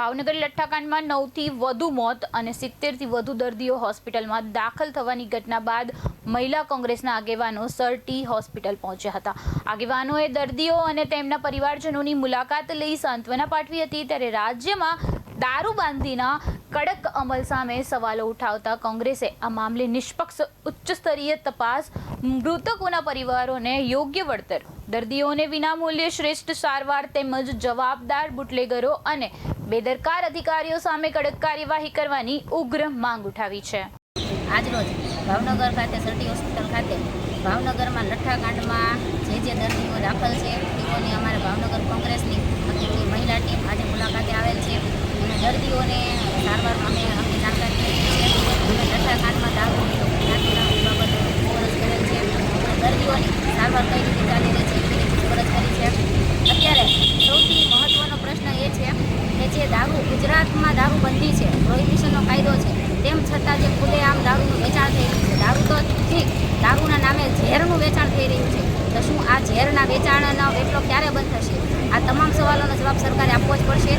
ભાવનગર લઠ્ઠાકાંડમાં 9 થી વધુ મોત અને 70 થી વધુ દર્દીઓ હોસ્પિટલમાં દાખલ થવાની ઘટના બાદ મહિલા કોંગ્રેસના આગેવાનો સરટી હોસ્પિટલ પહોંચ્યા હતા। આગેવાનોએ દર્દીઓ અને તેમના પરિવારજનોની મુલાકાત લઈ સાંત્વના પાઠવી હતી। ત્યારે રાજ્યમાં દારૂબંધીના કડક અમલ સામે સવાલો ઉઠાવતા કોંગ્રેસે આ મામલે નિષ્પક્ષ ઉચ્ચસ્તરીય તપાસ, મૃતકોના પરિવારોને યોગ્ય વળતર, દર્દીઓને વિનામૂલ્યે શ્રેષ્ઠ સારવાર તેમજ જવાબદાર બુટલેગરો અને બેદરકાર અધિકારીઓ સામે કડક કાર્યવાહી કરવાની ઉગ્ર માંગ ઉઠાવી છે। આજરોજ ભાવનગર ખાતે સરટી હોસ્પિટલ ખાતે ભાવનગરમાં લઠ્ઠાકાંડમાં જે દર્દીઓ દાખલ છે તેઓની અમારે ભાવનગર કોંગ્રેસની મહિલા ટીમ આજે મુલાકાતે આવેલ છે અને દર્દીઓને સારવાર અમે જાણકારી આપી છે। અમે લઠ્ઠાકાંડમાં દારૂની બાબતે પૂછપરછ કરેલ છે અને દર્દીઓની સારવાર કઈ રીતે ચાલી રહી છે તેની પૂછપરછ કરી છે। અત્યારે સૌથી મહત્ત્વનો પ્રશ્ન એ છે કે જે દારૂ ગુજરાતમાં દારૂબંધી છે, પ્રોહિબિશનનો કાયદો છે, તેમ છતાં જે ખુલ્લેઆમ દારૂનું વેચાણ થઈ રહ્યું છે, દારૂ તો ઠીક, દારૂના નામે ઝેરનું વેચાણ થઈ રહ્યું છે, તો શું આ ઝેરના વેચાણનો વેપલો ક્યારે બંધ થશે? આ તમામ સવાલોનો જવાબ સરકારે આપવો જ પડશે।